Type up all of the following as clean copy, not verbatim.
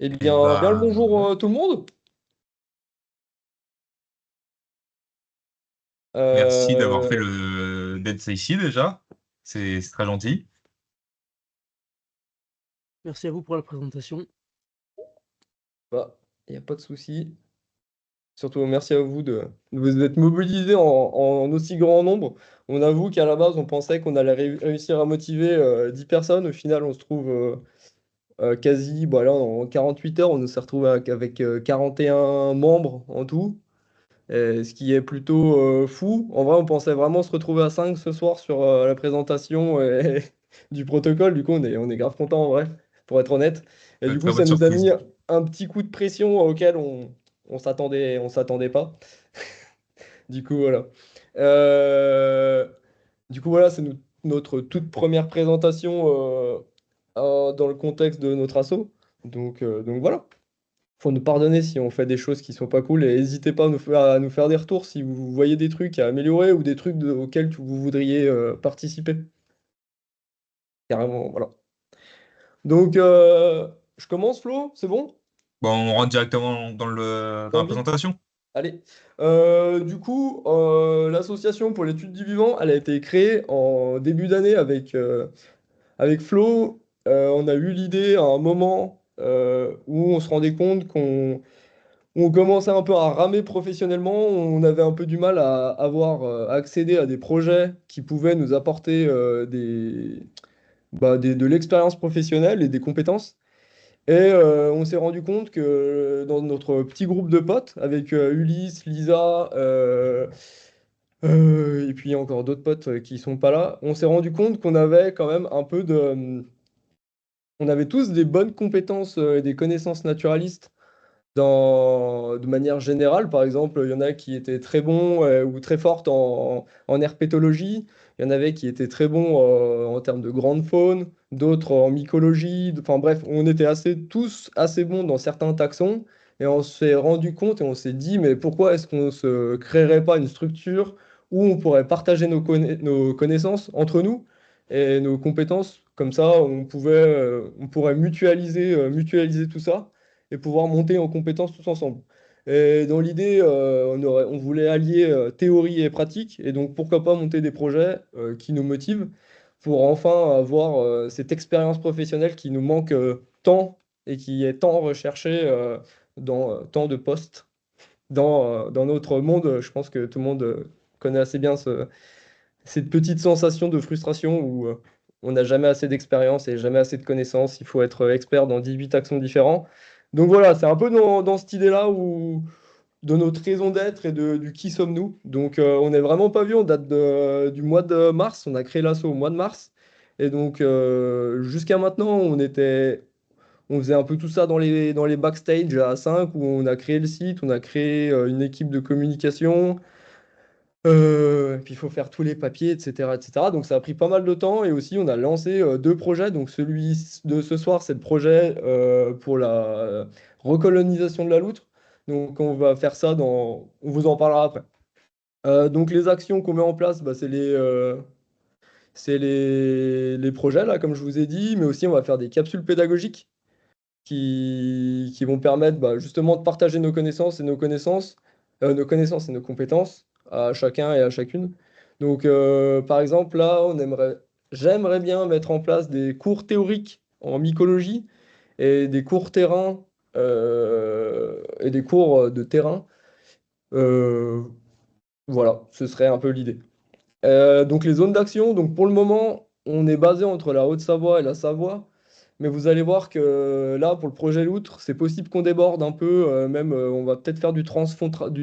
Eh Eh bien le bonjour ouais. tout le monde. Merci d'avoir fait Euh, d'être ici déjà. C'est très gentil. Merci à vous pour la présentation. Bah, il n'y a pas de souci. Surtout merci à vous de vous être mobilisés en aussi grand nombre. On avoue qu'à la base, on pensait qu'on allait réussir à motiver 10 personnes. Au final, on se trouve quasi, bah là, en 48 heures, on s'est retrouvé avec 41 membres en tout. Ce qui est plutôt fou. En vrai, on pensait vraiment se retrouver à 5 ce soir sur la présentation du protocole. Du coup, on est grave content en vrai, pour être honnête. Et du coup, Très ça bonne nous a mis surprise. un petit coup de pression auquel on s'attendait pas. Du coup, voilà. Euh, du coup, voilà, c'est notre toute première présentation dans le contexte de notre asso. Donc voilà. Faut nous pardonner si on fait des choses qui sont pas cool et n'hésitez pas à nous faire des retours si vous voyez des trucs à améliorer ou des trucs auxquels vous voudriez participer. Carrément, voilà. Donc, je commence, Flo, c'est bon? Bon, on rentre directement dans Dans la le vif? présentation. Allez. Du coup, l'association pour l'étude du vivant, elle a été créée en début d'année avec Flo. On a eu l'idée à un moment où on se rendait compte on commençait un peu à ramer professionnellement, on avait un peu du mal à avoir accédé à des projets qui pouvaient nous apporter de l'expérience professionnelle et des compétences. Et on s'est rendu compte que dans notre petit groupe de potes, avec Ulysse, Lisa, et puis encore d'autres potes qui sont pas là, on s'est rendu compte qu'on avait quand même un peu on avait tous des bonnes compétences et des connaissances naturalistes de manière générale. Par exemple, il y en a qui étaient très bons ou très fortes en herpétologie. Il y en avait qui étaient très bons en termes de grande faune, d'autres en mycologie. Enfin bref, on était tous assez bons dans certains taxons. Et on s'est rendu compte et on s'est dit, mais pourquoi est-ce qu'on ne se créerait pas une structure où on pourrait partager nos connaissances entre nous et nos compétences? Comme ça, on pourrait mutualiser tout ça et pouvoir monter en compétences tous ensemble. Et dans l'idée, on voulait allier théorie et pratique, et donc pourquoi pas monter des projets qui nous motivent pour enfin avoir cette expérience professionnelle qui nous manque tant et qui est tant recherchée dans tant de postes. Dans notre monde, je pense que tout le monde connaît assez bien cette petite sensation de frustration où on n'a jamais assez d'expérience et jamais assez de connaissances. Il faut être expert dans 18 accents différents. Donc voilà, c'est un peu dans cette idée-là de notre raison d'être et du qui sommes-nous. Donc on n'est vraiment pas vieux, on date du mois de mars, on a créé l'asso au mois de mars. Et donc jusqu'à maintenant, on faisait un peu tout ça dans les backstage à 5 où on a créé le site, on a créé une équipe de communication. Puis il faut faire tous les papiers, etc., etc. Donc ça a pris pas mal de temps et aussi on a lancé deux projets. Donc celui de ce soir, c'est le projet pour la recolonisation de la loutre. Donc on va faire ça on vous en parlera après. Donc les actions qu'on met en place, bah, c'est les projets là, comme je vous ai dit, mais aussi on va faire des capsules pédagogiques qui vont permettre bah, justement de partager nos connaissances et nos compétences à chacun et à chacune. Donc, par exemple, là, j'aimerais bien mettre en place des cours théoriques en mycologie et des cours terrain et des cours de terrain. Euh, voilà, ce serait un peu l'idée. Donc les zones d'action, donc pour le moment, on est basé entre la Haute-Savoie et la Savoie. Mais vous allez voir que là, pour le projet Loutre, c'est possible qu'on déborde un peu. Même, on va peut-être faire du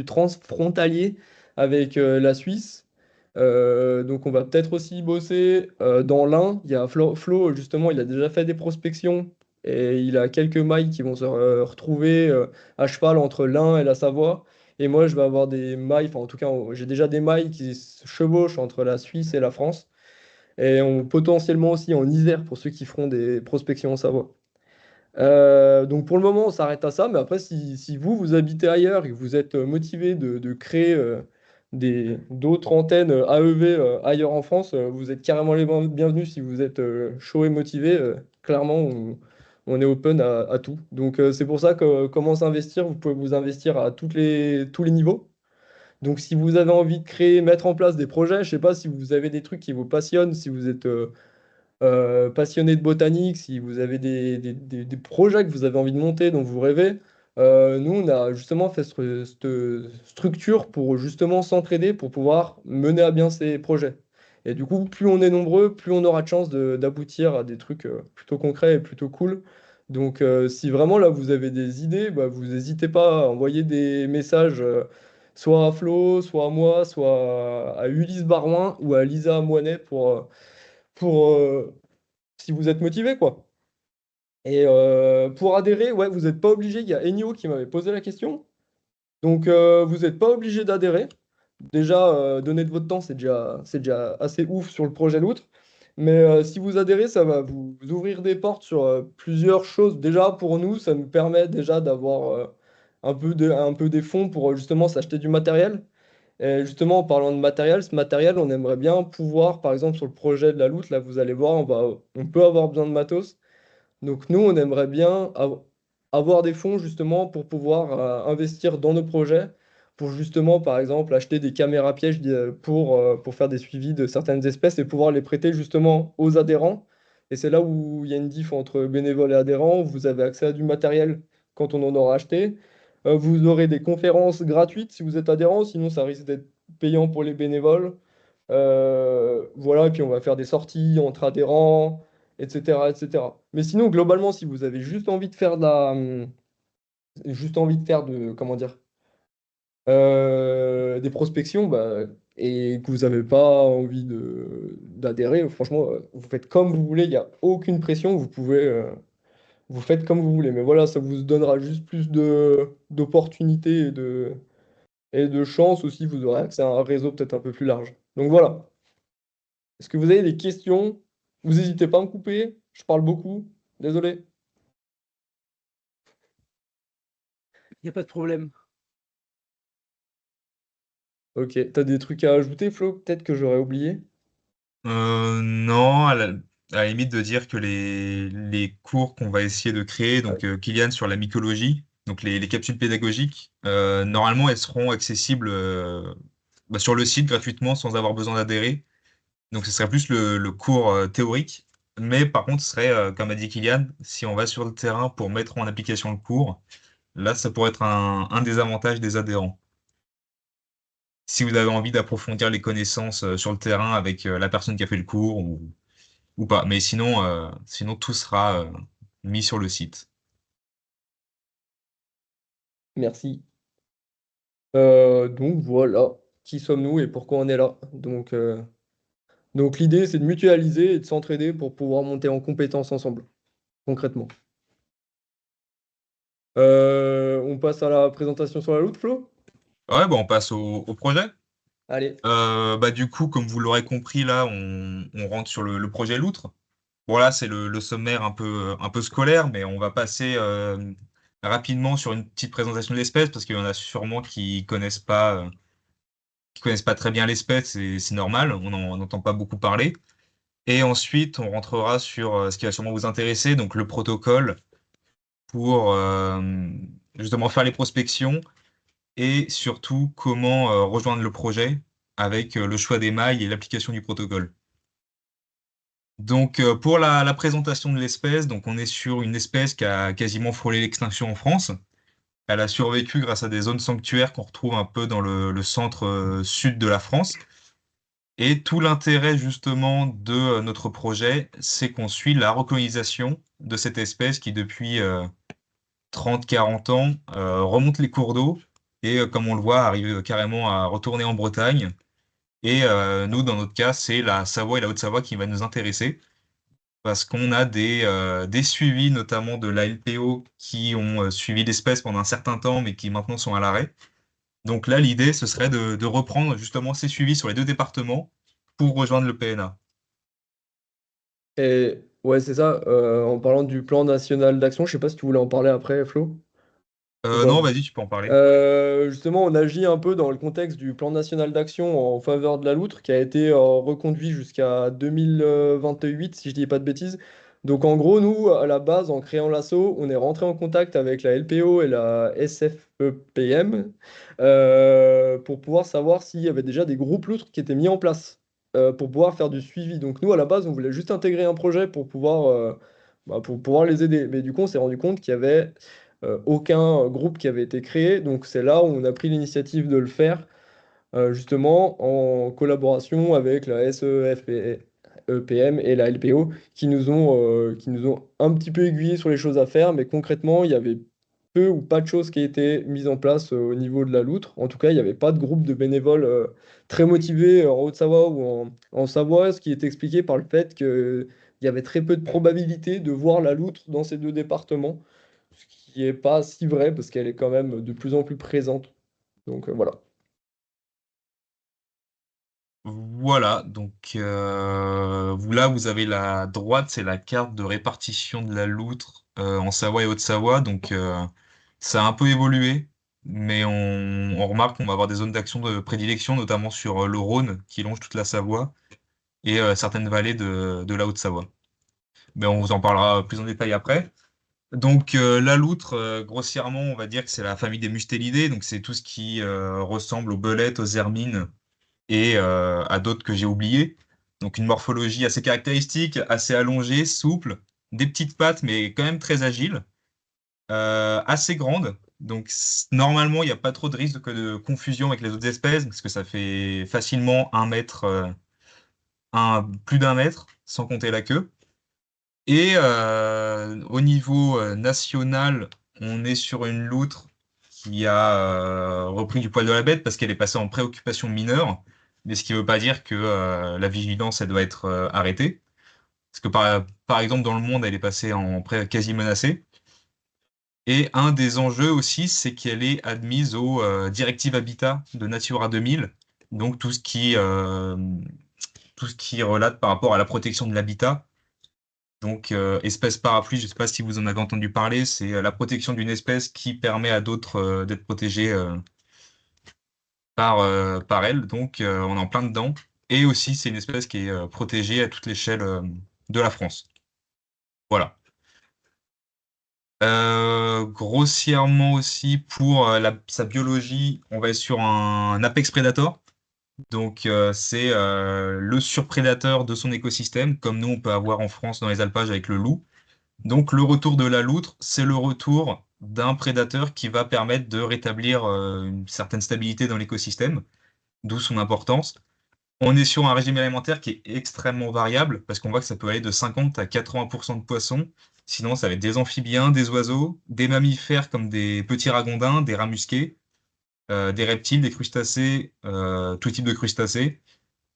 transfrontalier avec la Suisse. Donc on va peut-être aussi bosser dans l'Ain. Il y a Flo, justement, il a déjà fait des prospections et il a quelques mailles qui vont se retrouver à cheval entre l'Ain et la Savoie. Et moi, je vais avoir des mailles, enfin en tout cas, j'ai déjà des mailles qui se chevauchent entre la Suisse et la France. Et potentiellement aussi en Isère pour ceux qui feront des prospections en Savoie. Donc pour le moment, on s'arrête à ça. Mais après, si vous habitez ailleurs et que vous êtes motivé de créer d'autres antennes AEV ailleurs en France, vous êtes carrément les bienvenus si vous êtes chaud et motivé. Clairement, On est open à tout. Donc, c'est pour ça que comment s'investir, vous pouvez vous investir à tous les niveaux. Donc, si vous avez envie de créer, mettre en place des projets, je sais pas si vous avez des trucs qui vous passionnent, si vous êtes passionné de botanique, si vous avez des projets que vous avez envie de monter, dont vous rêvez, nous, on a justement fait cette structure pour justement s'entraider, pour pouvoir mener à bien ces projets. Et du coup, plus on est nombreux, plus on aura de chances d'aboutir à des trucs plutôt concrets et plutôt cool. Donc, si vraiment là, vous avez des idées, bah, vous n'hésitez pas à envoyer des messages, soit à Flo, soit à moi, soit à Ulysse Barouin ou à Lisa Moinet pour si vous êtes motivé, quoi. Et pour adhérer, ouais, vous n'êtes pas obligé. Il y a Enio qui m'avait posé la question. Donc, vous n'êtes pas obligé d'adhérer. Déjà, donner de votre temps, c'est déjà assez ouf sur le projet Loutre. Mais si vous adhérez, ça va vous ouvrir des portes sur plusieurs choses. Déjà, pour nous, ça nous permet déjà d'avoir un peu des fonds pour justement s'acheter du matériel. Et justement, en parlant de matériel, ce matériel, on aimerait bien pouvoir, par exemple, sur le projet de la Loutre, là, vous allez voir, on peut avoir besoin de matos. Donc nous, on aimerait bien avoir des fonds justement pour pouvoir investir dans nos projets, pour justement, par exemple, acheter des caméras pièges pour faire des suivis de certaines espèces et pouvoir les prêter justement aux adhérents. Et c'est là où il y a une diff entre bénévoles et adhérents. Vous avez accès à du matériel quand on en aura acheté. Vous aurez des conférences gratuites si vous êtes adhérent, sinon ça risque d'être payant pour les bénévoles. Voilà, et puis on va faire des sorties entre adhérents, etc., etc. Mais sinon, globalement, si vous avez juste envie de faire juste envie de faire comment dire, des prospections, bah, et que vous n'avez pas envie d'adhérer, franchement, vous faites comme vous voulez, il n'y a aucune pression, vous faites comme vous voulez. Mais voilà, ça vous donnera juste plus d'opportunités et de chances aussi, vous aurez accès à un réseau peut-être un peu plus large. Donc voilà. Est-ce que vous avez des questions? Vous n'hésitez pas à me couper, je parle beaucoup. Désolé. Il n'y a pas de problème. Ok, t'as des trucs à ajouter, Flo? Peut-être que j'aurais oublié. Non, à la limite de dire que les cours qu'on va essayer de créer, Ouais. donc Kylian sur la mycologie, donc les capsules pédagogiques, normalement elles seront accessibles bah, sur le site gratuitement sans avoir besoin d'adhérer. Donc ce serait plus le cours théorique. Mais par contre, ce serait, comme a dit Kylian, si on va sur le terrain pour mettre en application le cours, là ça pourrait être un des avantages des adhérents. Si vous avez envie d'approfondir les connaissances sur le terrain avec la personne qui a fait le cours ou pas. Mais sinon, sinon tout sera mis sur le site. Merci. Donc voilà, qui sommes-nous et pourquoi on est là. Donc l'idée, c'est de mutualiser et de s'entraider pour pouvoir monter en compétences ensemble, concrètement. On passe à la présentation sur la loot, Flo? Ouais, bah on passe au projet. Allez. Bah du coup, comme vous l'aurez compris, là, on rentre sur le projet Loutre. Voilà, c'est le sommaire un peu scolaire, mais on va passer rapidement sur une petite présentation de l'espèce parce qu'il y en a sûrement qui connaissent pas très bien l'espèce, et c'est normal, on n'en entend pas beaucoup parler. Et ensuite, on rentrera sur ce qui va sûrement vous intéresser, donc le protocole pour justement faire les prospections et surtout comment rejoindre le projet avec le choix des mailles et l'application du protocole. Donc pour la présentation de l'espèce, donc on est sur une espèce qui a quasiment frôlé l'extinction en France. Elle a survécu grâce à des zones sanctuaires qu'on retrouve un peu dans le centre sud de la France. Et tout l'intérêt justement de notre projet, c'est qu'on suit la recolonisation de cette espèce qui depuis 30-40 ans remonte les cours d'eau et comme on le voit arrive carrément à retourner en Bretagne. Et nous, dans notre cas, c'est la Savoie et la Haute-Savoie qui va nous intéresser parce qu'on a des suivis notamment de la LPO qui ont suivi l'espèce pendant un certain temps mais qui maintenant sont à l'arrêt. Donc là, l'idée, ce serait de reprendre justement ces suivis sur les deux départements pour rejoindre le PNA. Et ouais, c'est ça. En parlant du plan national d'action, je sais pas si tu voulais en parler après, Flo, ou pas. Non, vas-y, tu peux en parler. Justement, on agit un peu dans le contexte du plan national d'action en faveur de la loutre qui a été reconduit jusqu'à 2028, si je dis pas de bêtises. Donc en gros, nous, à la base, en créant l'asso, on est rentré en contact avec la LPO et la SFEPM pour pouvoir savoir s'il y avait déjà des groupes loutres qui étaient mis en place pour pouvoir faire du suivi. Donc nous, à la base, on voulait juste intégrer un projet pour pouvoir les aider. Mais du coup, on s'est rendu compte qu'il y avait aucun groupe qui avait été créé. Donc c'est là où on a pris l'initiative de le faire justement en collaboration avec la SEFPM et la LPO qui nous ont un petit peu aiguillés sur les choses à faire, mais concrètement, il y avait peu ou pas de choses qui étaient mises en place au niveau de la loutre. En tout cas, il n'y avait pas de groupe de bénévoles très motivés en Haute-Savoie ou en Savoie, ce qui est expliqué par le fait qu'il y avait très peu de probabilité de voir la loutre dans ces deux départements, ce qui n'est pas si vrai parce qu'elle est quand même de plus en plus présente. Donc voilà. Voilà, donc là vous avez la droite, c'est la carte de répartition de la loutre en Savoie et Haute-Savoie, donc ça a un peu évolué, mais on remarque qu'on va avoir des zones d'action de prédilection, notamment sur le Rhône qui longe toute la Savoie et certaines vallées de la Haute-Savoie. Mais on vous en parlera plus en détail après. Donc la loutre, grossièrement, on va dire que c'est la famille des mustélidés, donc c'est tout ce qui ressemble aux belettes, aux hermines et à d'autres que j'ai oubliés. Donc une morphologie assez caractéristique, assez allongée, souple, des petites pattes mais quand même très agile, assez grande. Donc normalement, il n'y a pas trop de risque de confusion avec les autres espèces parce que ça fait facilement 1 mètre, plus d'1 mètre, sans compter la queue. Et au niveau national, on est sur une loutre qui a repris du poil de la bête parce qu'elle est passée en préoccupation mineure, mais ce qui ne veut pas dire que la vigilance, elle doit être arrêtée. Parce que par exemple, dans le monde, elle est passée en quasi menacée. Et un des enjeux aussi, c'est qu'elle est admise aux directives Habitat de Natura 2000, donc tout ce qui relate par rapport à la protection de l'habitat. Donc, espèce parapluie, je ne sais pas si vous en avez entendu parler, c'est la protection d'une espèce qui permet à d'autres d'être protégées par elle. Donc, on est en plein dedans. Et aussi, c'est une espèce qui est protégée à toute l'échelle de la France. Voilà. Grossièrement aussi, pour sa biologie, on va être sur un apex predator. Donc, c'est le surprédateur de son écosystème, comme nous, on peut avoir en France dans les alpages avec le loup. Donc le retour de la loutre, c'est le retour d'un prédateur qui va permettre de rétablir une certaine stabilité dans l'écosystème, d'où son importance. On est sur un régime alimentaire qui est extrêmement variable, parce qu'on voit que ça peut aller de 50 à 80% de poissons. Sinon, ça va être des amphibiens, des oiseaux, des mammifères comme des petits ragondins, des rats musqués, des reptiles, des crustacés, tout type de crustacés.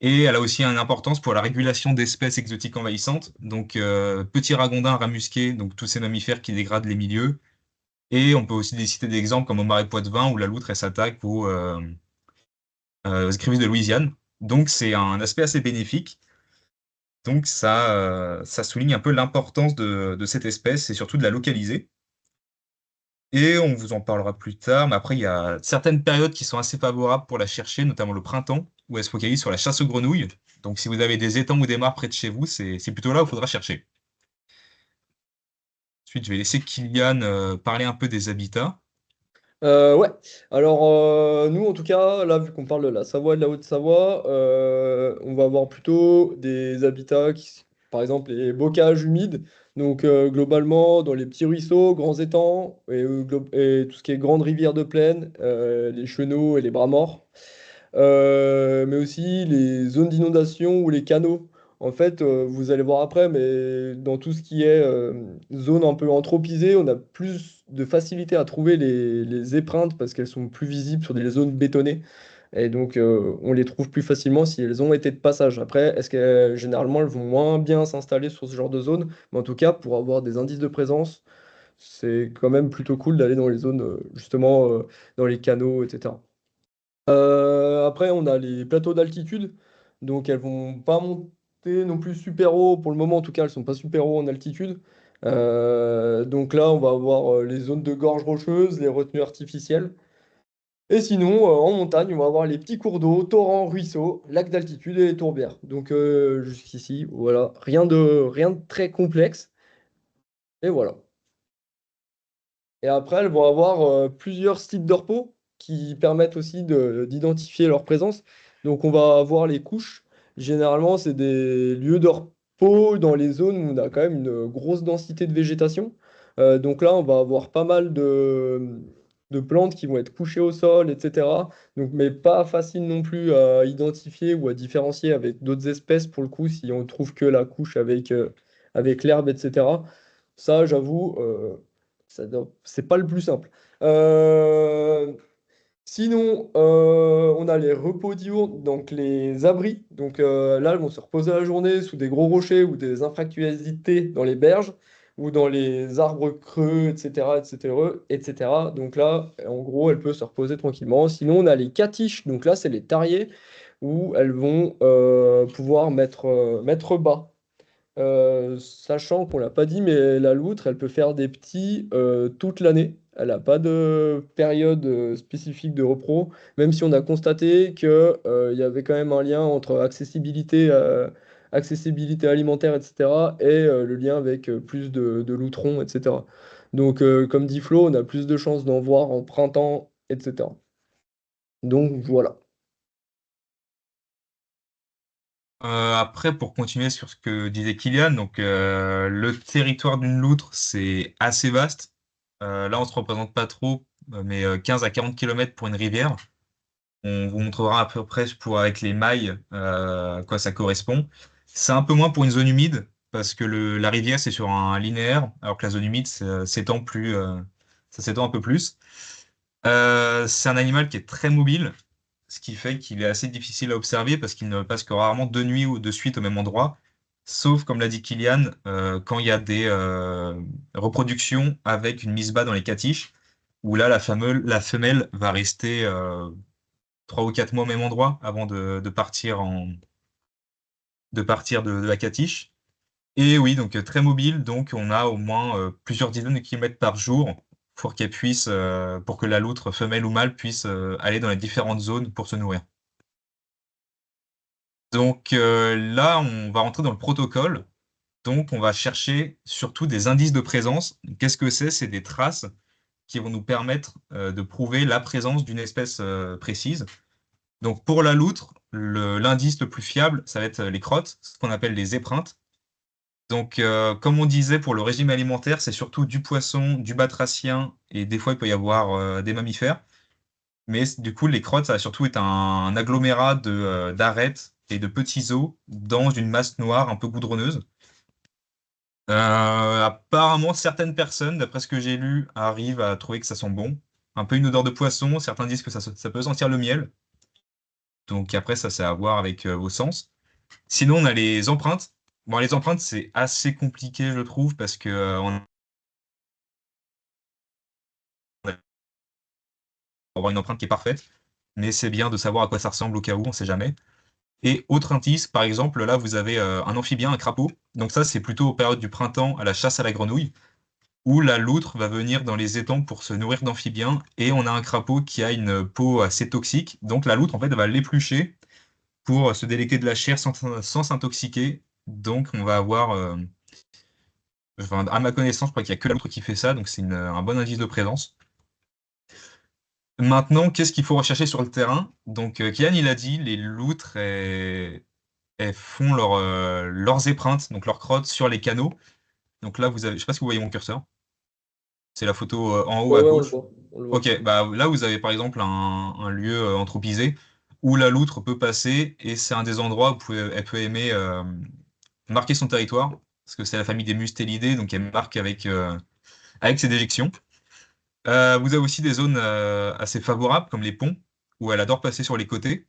Et elle a aussi une importance pour la régulation d'espèces exotiques envahissantes. Donc, petits ragondins, rats musqués, donc tous ces mammifères qui dégradent les milieux. Et on peut aussi citer des exemples comme au marais Poitevin où la loutre elle s'attaque aux écrevisses de Louisiane. Donc, c'est un aspect assez bénéfique. Donc, ça souligne un peu l'importance de cette espèce et surtout de la localiser. Et on vous en parlera plus tard, mais après, il y a certaines périodes qui sont assez favorables pour la chercher, notamment le printemps, où elle se focalise sur la chasse aux grenouilles. Donc, si vous avez des étangs ou des mares près de chez vous, c'est plutôt là où il faudra chercher. Ensuite, je vais laisser Kylian parler un peu des habitats. Ouais, alors nous en tout cas, là vu qu'on parle de la Savoie et de la Haute-Savoie, on va avoir plutôt des habitats par exemple les bocages humides, donc globalement dans les petits ruisseaux, grands étangs et tout ce qui est grandes rivières de plaine, les chenaux et les bras morts. Mais aussi les zones d'inondation ou les canaux. En fait, vous allez voir après, mais dans tout ce qui est zone un peu anthropisée, on a plus de facilité à trouver les épreintes parce qu'elles sont plus visibles sur des zones bétonnées. Et donc, on les trouve plus facilement si elles ont été de passage. Après, est-ce que généralement, elles vont moins bien s'installer sur ce genre de zone? Mais en tout cas, pour avoir des indices de présence, c'est quand même plutôt cool d'aller dans les zones, justement, dans les canaux, etc. Après, on a les plateaux d'altitude. Donc, elles vont pas monter non plus super haut. Pour le moment, en tout cas, elles sont pas super haut en altitude. Donc là, on va avoir les zones de gorges rocheuses, les retenues artificielles. Et sinon, en montagne, on va avoir les petits cours d'eau, torrents, ruisseaux, lacs d'altitude et les tourbières. Donc jusqu'ici, voilà, rien de très complexe. Et voilà. Et après, elles vont avoir plusieurs sites de repos qui permettent aussi d'identifier leur présence. Donc, on va avoir les couches. Généralement, c'est des lieux de repos dans les zones où on a quand même une grosse densité de végétation. Donc là, on va avoir pas mal de plantes qui vont être couchées au sol, etc. Donc, mais pas facile non plus à identifier ou à différencier avec d'autres espèces pour le coup, si on trouve que la couche avec l'herbe, etc. Ça, j'avoue, c'est pas le plus simple. Euh, Sinon, on a les repos diurnes, donc les abris. Donc là, elles vont se reposer la journée sous des gros rochers ou des infractuosités dans les berges ou dans les arbres creux, etc., etc., etc. Donc là, en gros, elles peuvent se reposer tranquillement. Sinon, on a les catiches. Donc là, c'est les tariers où elles vont pouvoir mettre bas. Sachant qu'on l'a pas dit, mais la loutre, elle peut faire des petits toute l'année. Elle n'a pas de période spécifique de repro, même si on a constaté que, il y avait quand même un lien entre accessibilité alimentaire, etc., et le lien avec plus de loutrons, etc. Donc, comme dit Flo, on a plus de chances d'en voir en printemps, etc. Donc, voilà. Après, pour continuer sur ce que disait Kylian, donc le territoire d'une loutre, c'est assez vaste. Là, on se représente pas trop, mais 15 à 40 km pour une rivière. On vous montrera à peu près avec les mailles à quoi ça correspond. C'est un peu moins pour une zone humide, parce que la rivière, c'est sur un linéaire, alors que la zone humide, ça s'étend un peu plus. C'est un animal qui est très mobile, ce qui fait qu'il est assez difficile à observer parce qu'il ne passe que rarement 2 nuits ou de suite au même endroit, sauf, comme l'a dit Kylian, quand il y a des reproductions avec une mise bas dans les catiches, où là, la femelle va rester 3 ou 4 mois au même endroit avant de partir de la catiche. Et oui, donc très mobile, donc on a au moins plusieurs dizaines de kilomètres par jour pour que la loutre, femelle ou mâle, puisse aller dans les différentes zones pour se nourrir. Donc là, on va rentrer dans le protocole. Donc on va chercher surtout des indices de présence. Qu'est-ce que c'est? C'est des traces qui vont nous permettre de prouver la présence d'une espèce précise. Donc pour la loutre, l'indice le plus fiable, ça va être les crottes, ce qu'on appelle les épreintes. Donc comme on disait, pour le régime alimentaire, c'est surtout du poisson, du batracien et des fois il peut y avoir des mammifères. Mais du coup, les crottes, ça va surtout être un agglomérat d'arêtes et de petits os dans une masse noire un peu goudronneuse. Apparemment, certaines personnes, d'après ce que j'ai lu, arrivent à trouver que ça sent bon. Un peu une odeur de poisson. Certains disent que ça peut sentir le miel. Donc après, ça, c'est à voir avec vos sens. Sinon, on a les empreintes. Bon, les empreintes, c'est assez compliqué, je trouve, parce que on va avoir une empreinte qui est parfaite. Mais c'est bien de savoir à quoi ça ressemble au cas où, on sait jamais. Et autre indice, par exemple, là, vous avez un amphibien, un crapaud. Donc ça, c'est plutôt aux périodes du printemps, à la chasse à la grenouille, où la loutre va venir dans les étangs pour se nourrir d'amphibiens. Et on a un crapaud qui a une peau assez toxique. Donc la loutre, en fait, va l'éplucher pour se délecter de la chair sans s'intoxiquer. Donc on va avoir, enfin, à ma connaissance, je crois qu'il n'y a que la loutre qui fait ça. Donc c'est un bon indice de présence. Maintenant, qu'est-ce qu'il faut rechercher sur le terrain? Donc Kian, il a dit, les loutres, elles font leurs épreintes, donc leurs crottes sur les canaux. Donc là, je sais pas si vous voyez mon curseur. C'est la photo en haut Ouais, à ouais, on le gauche. voit. On le voit. Ok, bah là, vous avez par exemple un lieu anthropisé où la loutre peut passer et c'est un des endroits où elle peut aimer marquer son territoire parce que c'est la famille des Mustélidés, donc elle marque avec ses déjections. Vous avez aussi des zones assez favorables comme les ponts où elle adore passer sur les côtés.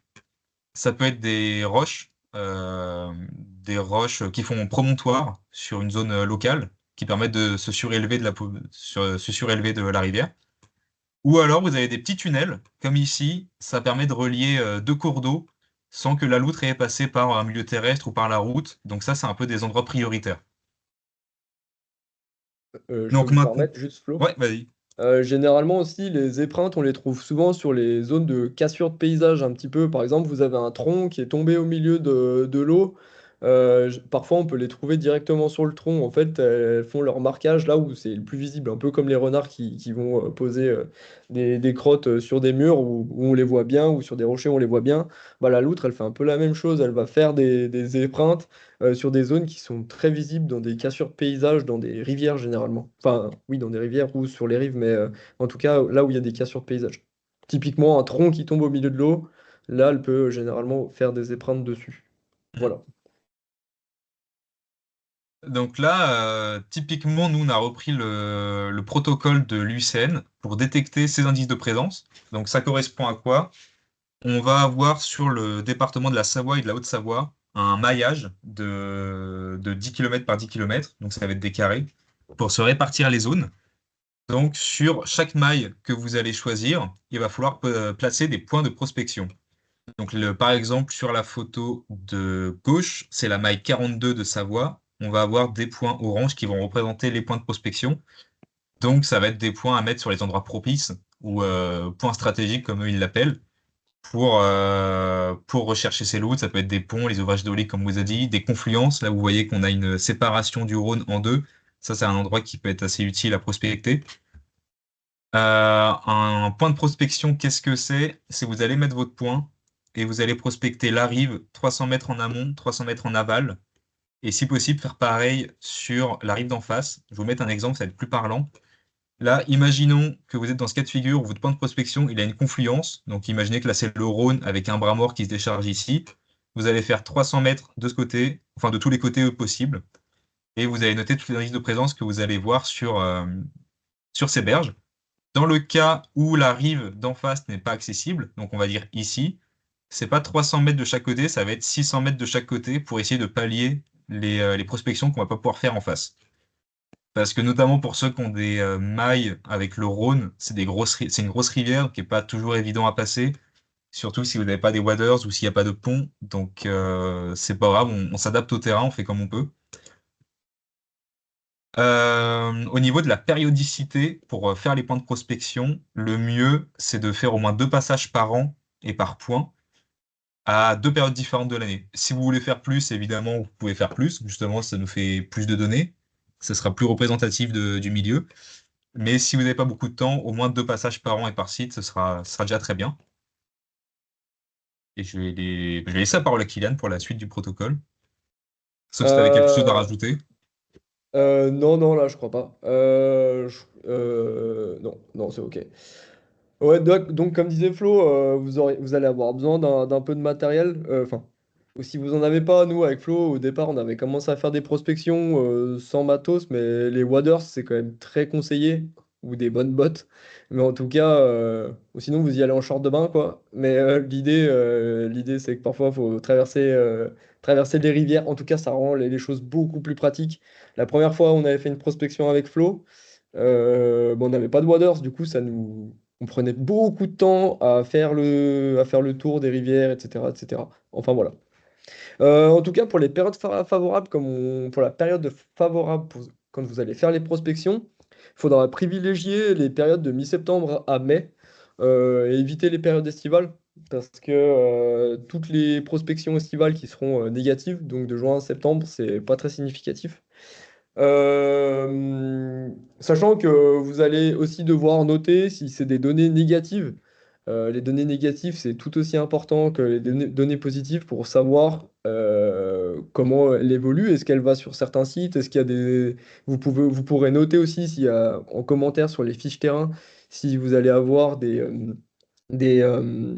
Ça peut être des roches qui font promontoire sur une zone locale, qui permettent de se surélever de la rivière. Ou alors vous avez des petits tunnels, comme ici, ça permet de relier deux cours d'eau sans que la loutre ait passé par un milieu terrestre ou par la route. Donc ça, c'est un peu des endroits prioritaires. Je peux Donc me maintenant, permettre juste, Flo? ouais, vas-y. Généralement aussi, les épreintes, on les trouve souvent sur les zones de cassure de paysage un petit peu. Par exemple, vous avez un tronc qui est tombé au milieu de l'eau. Parfois, on peut les trouver directement sur le tronc. En fait, elles font leur marquage là où c'est le plus visible, un peu comme les renards qui vont poser des crottes sur des murs où on les voit bien, ou sur des rochers où on les voit bien. Bah, la loutre, elle fait un peu la même chose. Elle va faire des épreintes sur des zones qui sont très visibles, dans des cassures de paysages, dans des rivières généralement. Enfin, oui, dans des rivières ou sur les rives, mais en tout cas, là où il y a des cassures de paysages. Typiquement, un tronc qui tombe au milieu de l'eau, là, elle peut généralement faire des épreintes dessus. Voilà. Donc là, typiquement, nous, on a repris le protocole de l'UICN pour détecter ces indices de présence. Donc ça correspond à quoi? On va avoir sur le département de la Savoie et de la Haute-Savoie un maillage de 10 km par 10 km, donc ça va être des carrés, pour se répartir les zones. Donc sur chaque maille que vous allez choisir, il va falloir placer des points de prospection. Donc par exemple, sur la photo de gauche, c'est la maille 42 de Savoie. On va avoir des points orange qui vont représenter les points de prospection. Donc ça va être des points à mettre sur les endroits propices ou points stratégiques comme eux ils l'appellent pour rechercher ces loups. Ça peut être des ponts, les ouvrages d'eau comme vous a dit, des confluences. Là, vous voyez qu'on a une séparation du Rhône en deux. Ça, c'est un endroit qui peut être assez utile à prospecter. Un point de prospection, qu'est-ce que c'est? C'est vous allez mettre votre point et vous allez prospecter la rive 300 mètres en amont, 300 mètres en aval. Et si possible, faire pareil sur la rive d'en face. Je vais vous mettre un exemple, ça va être plus parlant. Là, imaginons que vous êtes dans ce cas de figure où votre point de prospection, il a une confluence. Donc, imaginez que là, c'est le Rhône avec un bras mort qui se décharge ici. Vous allez faire 300 mètres de ce côté, enfin de tous les côtés possibles. Et vous allez noter tous les indices de présence que vous allez voir sur ces berges. Dans le cas où la rive d'en face n'est pas accessible, donc on va dire ici, c'est pas 300 mètres de chaque côté, ça va être 600 mètres de chaque côté pour essayer de pallier les prospections qu'on va pas pouvoir faire en face. Parce que notamment pour ceux qui ont des mailles avec le Rhône, c'est une grosse rivière qui est pas toujours évident à passer, surtout si vous n'avez pas des waders ou s'il n'y a pas de pont. Donc c'est pas grave, on s'adapte au terrain, on fait comme on peut. Au niveau de la périodicité, pour faire les points de prospection, le mieux, c'est de faire au moins 2 passages par an et par point à 2 périodes différentes de l'année. Si vous voulez faire plus, évidemment, vous pouvez faire plus. Justement, ça nous fait plus de données. Ça sera plus représentatif du milieu. Mais si vous n'avez pas beaucoup de temps, au moins 2 passages par an et par site, ce sera déjà très bien. Et je vais laisser la parole à Kylian pour la suite du protocole. Sauf si tu avais quelque chose à Euh, rajouter. non, non, là, je crois pas. Non, non, c'est ok. Ouais, donc, comme disait Flo, vous allez avoir besoin d'un peu de matériel. Enfin, ou si vous en avez pas, nous, avec Flo, au départ, on avait commencé à faire des prospections sans matos, mais les waders, c'est quand même très conseillé, ou des bonnes bottes. Mais en tout cas, ou sinon, vous y allez en short de bain, quoi. Mais l'idée, c'est que parfois, il faut traverser les rivières. En tout cas, ça rend les choses beaucoup plus pratiques. La première fois, on avait fait une prospection avec Flo. Bon, on n'avait pas de waders, du coup, on prenait beaucoup de temps à faire le tour des rivières, etc., etc. Enfin, voilà. En tout cas, pour les périodes favorables, pour la période favorable quand vous allez faire les prospections, il faudra privilégier les périodes de mi-septembre à mai et éviter les périodes estivales parce que toutes les prospections estivales qui seront négatives, donc de juin à septembre, c'est pas très significatif. Sachant que vous allez aussi devoir noter si c'est des données négatives. Les données négatives, c'est tout aussi important que les données positives pour savoir comment elle évolue. Est-ce qu'elle va sur certains sites? Est-ce qu'il y a des... vous pourrez noter aussi s'il y a en commentaire sur les fiches terrain si vous allez avoir des, euh,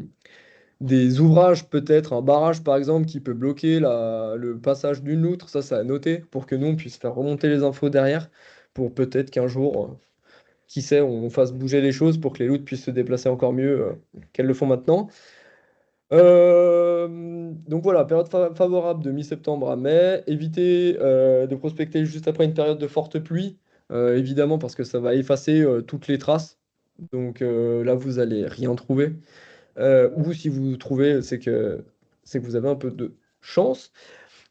des ouvrages, peut-être un barrage par exemple qui peut bloquer le passage d'une loutre, ça à noter pour que nous on puisse faire remonter les infos derrière pour peut-être qu'un jour, qui sait, on fasse bouger les choses pour que les loutres puissent se déplacer encore mieux qu'elles le font maintenant. Donc voilà, période favorable de mi-septembre à mai. Évitez de prospecter juste après une période de forte pluie, évidemment parce que ça va effacer toutes les traces. Donc là, vous allez rien trouver. Ou si vous trouvez, c'est que vous avez un peu de chance.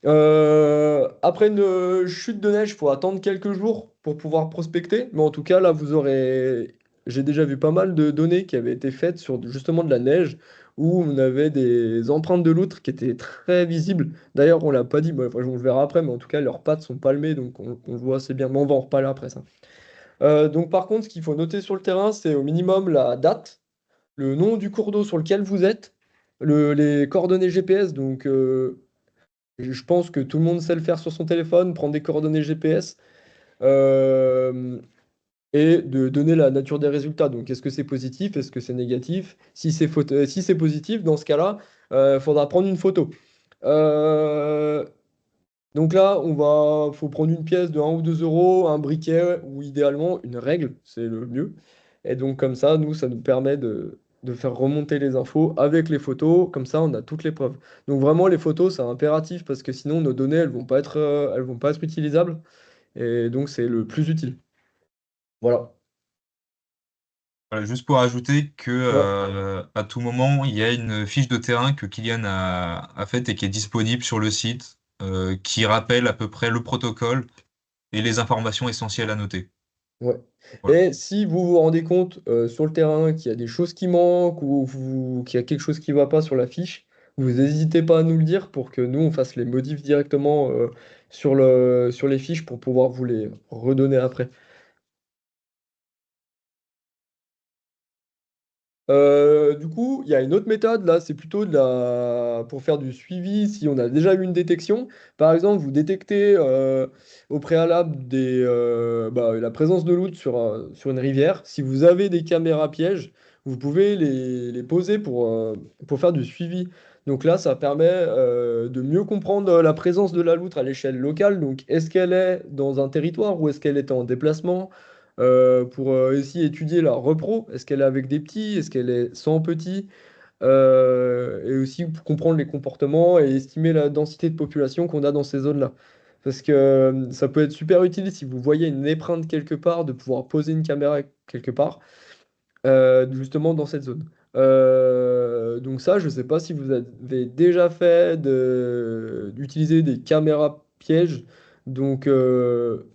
Après une chute de neige, il faut attendre quelques jours pour pouvoir prospecter. Mais en tout cas, là, vous aurez. J'ai déjà vu pas mal de données qui avaient été faites sur justement de la neige, où on avait des empreintes de loutre qui étaient très visibles. D'ailleurs, on l'a pas dit, bon, enfin, on le verra après, mais en tout cas, leurs pattes sont palmées, donc on le voit assez bien. Mais on va en reparler après ça. Donc par contre, ce qu'il faut noter sur le terrain, c'est au minimum la date, le nom du cours d'eau sur lequel vous êtes, les coordonnées GPS. Donc je pense que tout le monde sait le faire sur son téléphone, prendre des coordonnées GPS euh, et de donner la nature des résultats. Donc est-ce que c'est positif, est-ce que c'est négatif? Si c'est positif, dans ce cas-là, il faudra prendre une photo. Euh, donc là, faut prendre une pièce de 1 ou 2 euros, un briquet ou idéalement une règle, c'est le mieux. Et donc comme ça, ça nous permet de faire remonter les infos avec les photos. Comme ça, on a toutes les preuves. Donc vraiment, les photos, c'est impératif parce que sinon, nos données, elles vont pas être utilisables. Et donc, c'est le plus utile. Voilà. Voilà, juste pour ajouter que Ouais, à tout moment, il y a une fiche de terrain que Kylian a faite et qui est disponible sur le site, qui rappelle à peu près le protocole et les informations essentielles à noter. ouais. Voilà. Et si vous vous rendez compte sur le terrain qu'il y a des choses qui manquent qu'il y a quelque chose qui ne va pas sur la fiche, vous n'hésitez pas à nous le dire pour que nous, on fasse les modifs directement sur les fiches pour pouvoir vous les redonner après. Du coup, il y a une autre méthode là, c'est plutôt pour faire du suivi si on a déjà eu une détection. Par exemple, vous détectez au préalable la présence de loutre sur une rivière. Si vous avez des caméras pièges, vous pouvez les poser pour faire du suivi. Donc là, ça permet de mieux comprendre la présence de la loutre à l'échelle locale. Donc, est-ce qu'elle est dans un territoire ou est-ce qu'elle est en déplacement? Pour aussi étudier la repro. Est-ce qu'elle est avec des petits? Est-ce qu'elle est sans petits? Et aussi pour comprendre les comportements et estimer la densité de population qu'on a dans ces zones-là. Parce que ça peut être super utile si vous voyez une épreinte quelque part, de pouvoir poser une caméra quelque part justement dans cette zone. Donc ça, je ne sais pas si vous avez déjà fait d'utiliser des caméras pièges. Donc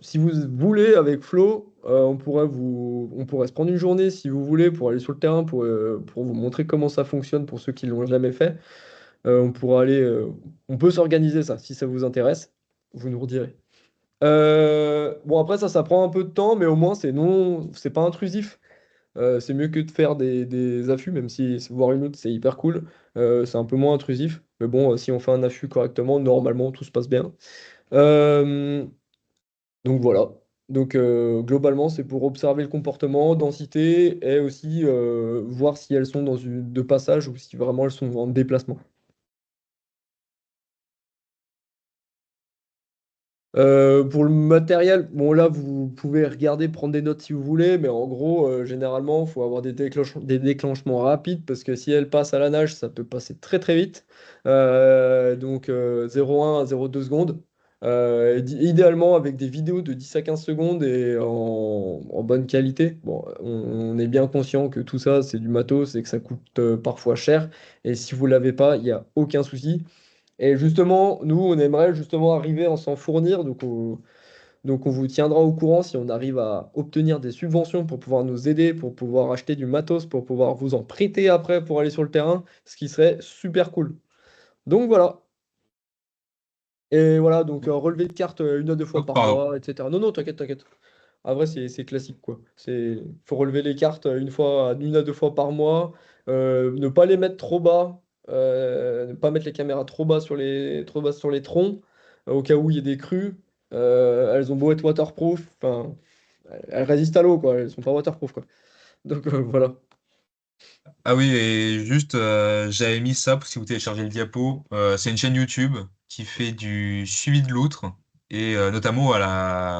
si vous voulez avec Flo, on pourrait se prendre une journée si vous voulez pour aller sur le terrain pour vous montrer comment ça fonctionne pour ceux qui l'ont jamais fait. On peut s'organiser ça si ça vous intéresse. Vous nous redirez. Bon après ça prend un peu de temps, mais au moins c'est pas intrusif. C'est mieux que de faire des affûts, même si voir une autre, c'est hyper cool. C'est un peu moins intrusif. Mais bon, si on fait un affût correctement, normalement, tout se passe bien. Euh, donc voilà. Donc globalement, c'est pour observer le comportement, densité, et aussi voir si elles sont de passage ou si vraiment elles sont en déplacement. Pour le matériel, bon là vous pouvez regarder, prendre des notes si vous voulez, mais en gros, généralement, il faut avoir des déclenchements rapides parce que si elle passe à la nage, ça peut passer très très vite. Donc 0,1 à 0,2 secondes. Idéalement avec des vidéos de 10 à 15 secondes et en bonne qualité. Bon, on est bien conscient que tout ça, c'est du matos et que ça coûte parfois cher. Et si vous l'avez pas, il n'y a aucun souci. Et justement, nous, on aimerait justement arriver à s'en fournir. Donc on vous tiendra au courant si on arrive à obtenir des subventions pour pouvoir nous aider, pour pouvoir acheter du matos, pour pouvoir vous en prêter après pour aller sur le terrain, ce qui serait super cool. Donc voilà. Et voilà, donc relevé de carte 1 à 2 fois Oh, par pardon. mois, etc. Non, non, t'inquiète, t'inquiète. En vrai, c'est classique, quoi. Faut relever les cartes 1 à 2 fois par mois. Ne pas les mettre trop bas. Ne pas mettre les caméras trop bas sur les troncs, au cas où il y a des crues. Elles ont beau être waterproof. Enfin, elles résistent à l'eau, quoi. Elles sont pas waterproof, quoi. Donc voilà. Ah oui, et juste, j'avais mis ça si vous téléchargez le diapo. C'est une chaîne YouTube qui fait du suivi de loutre et notamment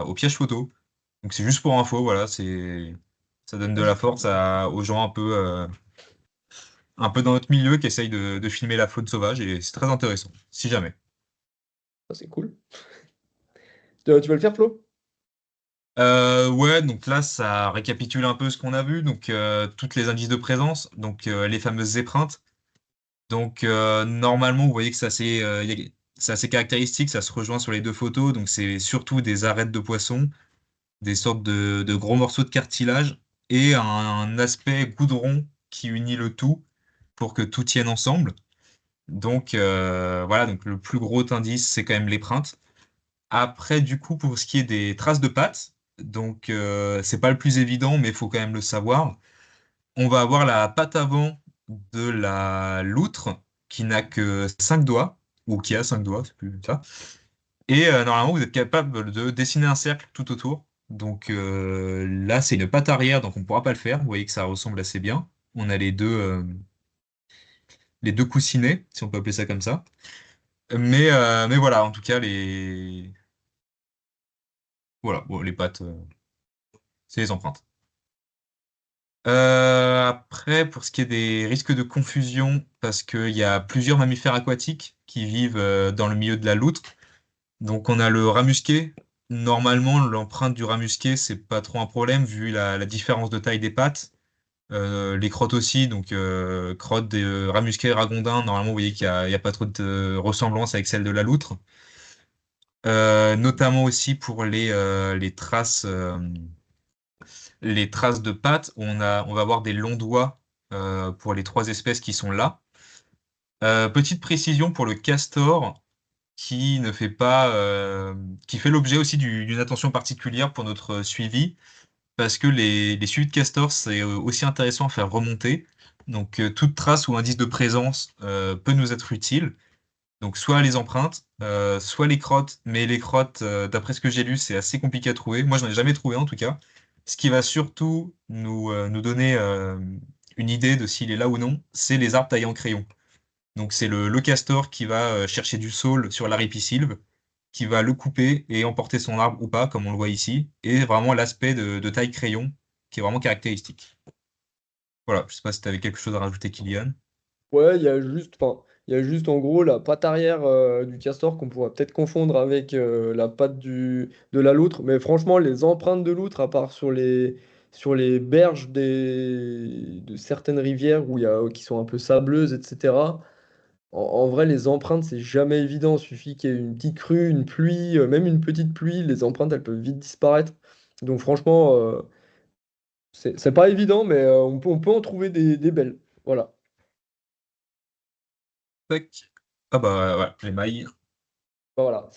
au piège photo. Donc c'est juste pour info, voilà, ça donne de Ah, la force aux gens un peu dans notre milieu qui essayent de filmer la faune sauvage et c'est très intéressant, si jamais. c'est cool. Tu vas le faire, Flo? Ouais, donc là, ça récapitule un peu ce qu'on a vu. Donc, toutes les indices de présence, donc les fameuses épreintes. Donc, normalement, vous voyez que c'est assez caractéristique, ça se rejoint sur les deux photos. Donc, c'est surtout des arêtes de poisson, des sortes de gros morceaux de cartilage et un aspect goudron qui unit le tout pour que tout tienne ensemble. Donc voilà, donc le plus gros indice, c'est quand même l'épreinte. Après, du coup, pour ce qui est des traces de pattes, donc c'est pas le plus évident, mais il faut quand même le savoir. On va avoir la patte avant de la loutre qui n'a que 5 doigts, ou qui a 5 doigts, c'est plus ça. Et normalement, vous êtes capable de dessiner un cercle tout autour. Donc là, c'est une patte arrière, donc on ne pourra pas le faire. Vous voyez que ça ressemble assez bien. On a les deux coussinets, si on peut appeler ça comme ça. Mais voilà, en tout cas, voilà, bon, les pattes, c'est les empreintes. Après, pour ce qui est des risques de confusion, parce qu'il y a plusieurs mammifères aquatiques qui vivent dans le milieu de la loutre. Donc on a le rat musqué. Normalement, l'empreinte du rat musqué, c'est pas trop un problème vu la différence de taille des pattes. Les crottes aussi, donc crottes des rats musqués et ragondins, normalement vous voyez qu'il y a pas trop de ressemblance avec celle de la loutre. Notamment aussi pour les traces de pattes, on va avoir des longs doigts pour les trois espèces qui sont là. Petite précision pour le castor, qui ne fait pas, qui fait l'objet aussi d'une attention particulière pour notre suivi, parce que les suivis de castor, c'est aussi intéressant à faire remonter. Donc, toute trace ou indice de présence peut nous être utile. Donc, soit les empreintes, soit les crottes, mais les crottes, d'après ce que j'ai lu, c'est assez compliqué à trouver. Moi, je n'en ai jamais trouvé en tout cas. Ce qui va surtout nous donner une idée de s'il est là ou non, c'est les arbres taillés en crayon. Donc c'est le castor qui va chercher du saule sur la ripisylve, qui va le couper et emporter son arbre ou pas, comme on le voit ici, et vraiment l'aspect de taille crayon qui est vraiment caractéristique. Voilà, je sais pas si tu avais quelque chose à rajouter, Kylian. Ouais, il y a juste en gros la patte arrière du castor qu'on pourrait peut-être confondre avec la patte de la loutre. Mais franchement, les empreintes de loutre, à part sur les berges de certaines rivières qui sont un peu sableuses, etc. En vrai, les empreintes, c'est jamais évident. Il suffit qu'il y ait une petite crue, une pluie, même une petite pluie, les empreintes, elles peuvent vite disparaître. Donc franchement, c'est pas évident, mais on peut en trouver des belles. Voilà. Tac. Ah bah voilà, les mailles. Voilà.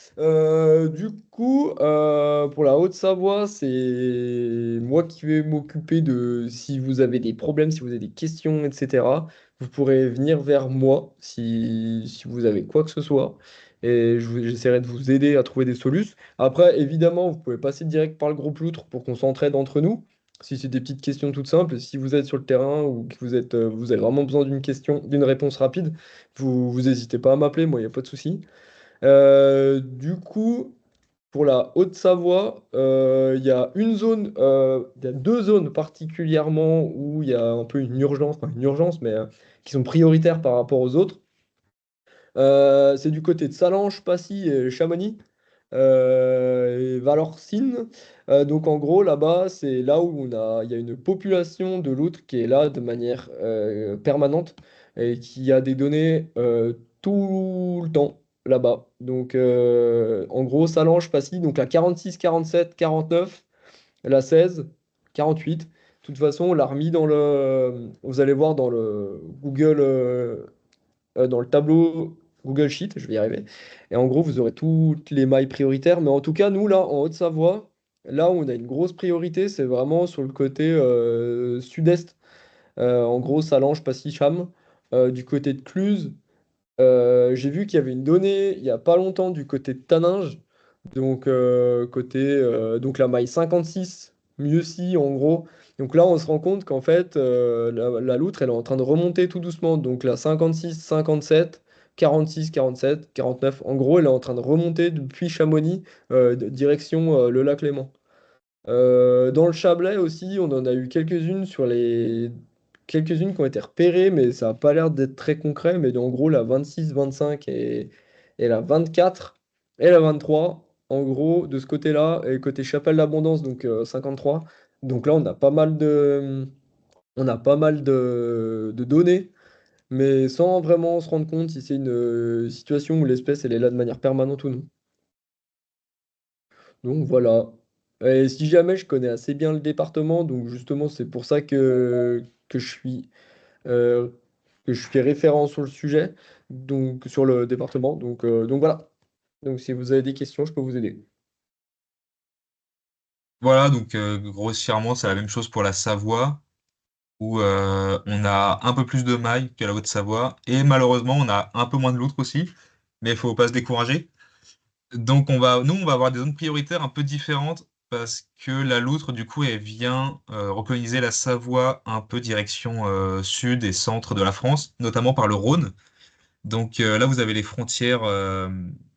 Du coup, pour la Haute-Savoie, c'est moi qui vais m'occuper de si vous avez des problèmes, si vous avez des questions, etc. Vous pourrez venir vers moi si vous avez quoi que ce soit. Et j'essaierai de vous aider à trouver des solutions. Après, évidemment, vous pouvez passer direct par le groupe Loutre pour qu'on s'entraide entre nous. Si c'est des petites questions toutes simples, si vous êtes sur le terrain ou que vous avez vraiment besoin d'une réponse rapide, vous n'hésitez pas à m'appeler, moi, il n'y a pas de souci. Du coup, pour la Haute-Savoie, il y a deux zones particulièrement où il y a un peu une urgence, enfin une urgence, mais qui sont prioritaires par rapport aux autres. C'est du côté de Salanches, Passy et Chamonix, et Valorcine. Donc en gros, là-bas, c'est là où il y a une population de loutres qui est là de manière permanente et qui a des données tout le temps là-bas. Donc en gros, Salanches, Passy, donc la 46, 47, 49, la 16, 48. De toute façon, on l'a remis vous allez voir dans le Google. Dans le tableau Google Sheet, je vais y arriver. Et en gros, vous aurez toutes les mailles prioritaires. Mais en tout cas, nous, là, en Haute-Savoie, là où on a une grosse priorité, c'est vraiment sur le côté sud-est. En gros, Salange, Passy, Cham. Du côté de Cluse, j'ai vu qu'il y avait une donnée il n'y a pas longtemps du côté de Taninges. Donc la maille 56, mieux si en gros. Donc là, on se rend compte qu'en fait, la loutre, elle est en train de remonter tout doucement. Donc la 56, 57, 46, 47, 49. En gros, elle est en train de remonter depuis Chamonix, direction le lac Léman. Dans le Chablais aussi, on en a eu quelques-unes quelques-unes qui ont été repérées, mais ça n'a pas l'air d'être très concret. Mais en gros, la 26, 25 et la 24 et la 23, en gros, de ce côté-là, et côté Chapelle d'Abondance, donc 53. Donc là, on a pas mal de données, mais sans vraiment se rendre compte si c'est une situation où l'espèce elle est là de manière permanente ou non. Donc voilà. Et si jamais je connais assez bien le département, donc justement c'est pour ça que je suis euh, que je fais référent sur le sujet, donc sur le département. Donc voilà. Donc si vous avez des questions, je peux vous aider. Voilà, donc grossièrement, c'est la même chose pour la Savoie, où on a un peu plus de mailles que la Haute-Savoie, et malheureusement, on a un peu moins de loutres aussi, mais il faut pas se décourager. Donc nous, on va avoir des zones prioritaires un peu différentes, parce que la loutre, du coup, elle vient recoloniser la Savoie un peu direction sud et centre de la France, notamment par le Rhône. Donc là, vous avez les frontières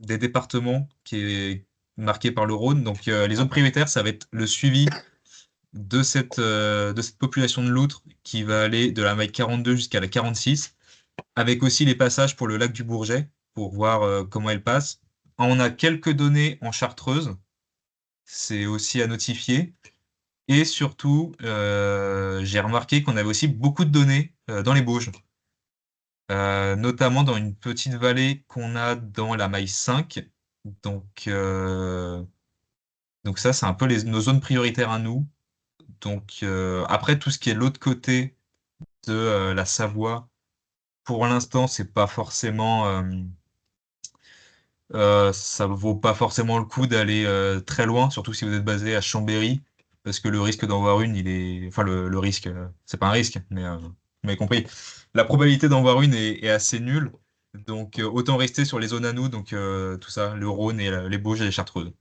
des départements qui est marquée par le Rhône. Donc les zones prioritaires, ça va être le suivi de cette population de loutres qui va aller de la maille 42 jusqu'à la 46, avec aussi les passages pour le lac du Bourget, pour voir comment elle passe. On a quelques données en Chartreuse, c'est aussi à notifier. Et surtout, j'ai remarqué qu'on avait aussi beaucoup de données dans les Bauges. Notamment dans une petite vallée qu'on a dans la maille 5. Donc, euh, donc ça, c'est un peu nos zones prioritaires à nous. Donc après, tout ce qui est l'autre côté de la Savoie, pour l'instant, c'est pas forcément, ça vaut pas forcément le coup d'aller très loin, surtout si vous êtes basé à Chambéry, parce que le risque d'en voir une, il est, enfin le risque, c'est pas un risque, mais vous m'avez compris. La probabilité d'en voir une est assez nulle, donc autant rester sur les zones à nous, donc tout ça, le Rhône et les Bauges et les Chartreuses.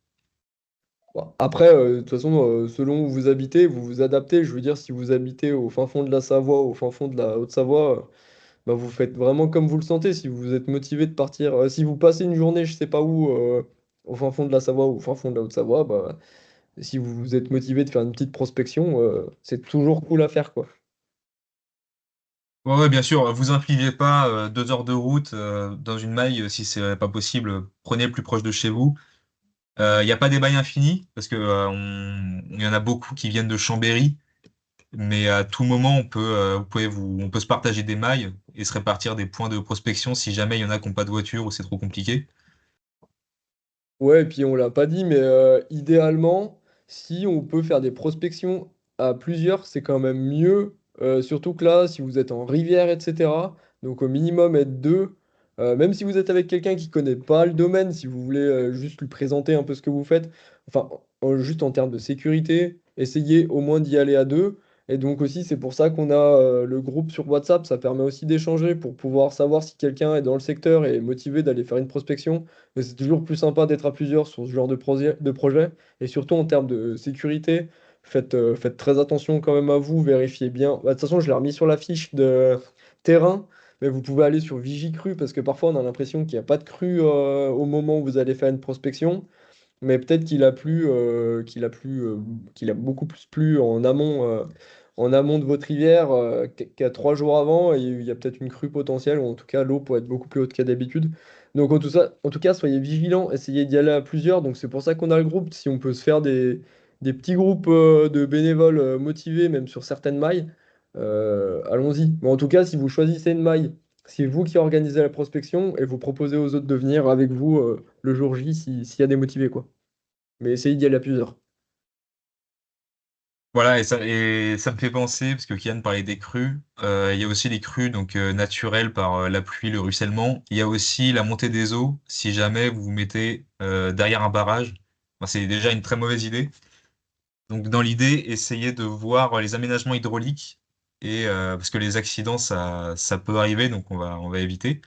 Bon, après, de toute façon, selon où vous habitez, vous vous adaptez. Je veux dire, si vous habitez au fin fond de la Savoie, au fin fond de la Haute-Savoie, bah, vous faites vraiment comme vous le sentez. Si vous êtes motivé de partir, si vous passez une journée, je sais pas où, au fin fond de la Savoie ou au fin fond de la Haute-Savoie, bah, si vous êtes motivé de faire une petite prospection, c'est toujours cool à faire, quoi. Ouais, ouais, bien sûr, vous infligez pas 2 heures de route dans une maille si c'est pas possible. Prenez le plus proche de chez vous. Il n'y a pas des mailles infinies parce que il y en a beaucoup qui viennent de Chambéry, mais à tout moment on peut se partager des mailles et se répartir des points de prospection si jamais il y en a qui n'ont pas de voiture ou c'est trop compliqué. Ouais, et puis on l'a pas dit, mais idéalement, si on peut faire des prospections à plusieurs, c'est quand même mieux. Surtout que là, si vous êtes en rivière, etc., donc au minimum être deux. Même si vous êtes avec quelqu'un qui connaît pas le domaine, si vous voulez juste lui présenter un peu ce que vous faites, enfin, juste en termes de sécurité, essayez au moins d'y aller à deux. Et donc aussi, c'est pour ça qu'on a le groupe sur WhatsApp, ça permet aussi d'échanger pour pouvoir savoir si quelqu'un est dans le secteur et est motivé d'aller faire une prospection. Mais c'est toujours plus sympa d'être à plusieurs sur ce genre de projet. Et surtout en termes de sécurité, faites très attention quand même à vous, vérifiez bien. Bah, de toute façon, je l'ai remis sur la fiche de terrain, mais vous pouvez aller sur Vigicru parce que parfois on a l'impression qu'il n'y a pas de crue au moment où vous allez faire une prospection. Mais peut-être qu'il a beaucoup plus plu en amont de votre rivière qu'à 3 jours avant. Et il y a peut-être une crue potentielle, ou en tout cas l'eau pourrait être beaucoup plus haute qu'à d'habitude. Donc en tout cas, soyez vigilants, essayez d'y aller à plusieurs. Donc c'est pour ça qu'on a le groupe. Si on peut se faire des petits groupes de bénévoles motivés, même sur certaines mailles, allons-y. Mais en tout cas, si vous choisissez une maille, c'est vous qui organisez la prospection et vous proposez aux autres de venir avec vous le jour J s'il y a des motivés, quoi. Mais essayez d'y aller à plusieurs. Voilà, et ça me fait penser, parce que Kian parlait des crues, il y a aussi les crues donc, naturelles par la pluie, le ruissellement. Il y a aussi la montée des eaux, si jamais vous vous mettez derrière un barrage. Enfin, c'est déjà une très mauvaise idée. Donc dans l'idée, essayez de voir les aménagements hydrauliques, parce que les accidents, ça peut arriver, donc on va éviter.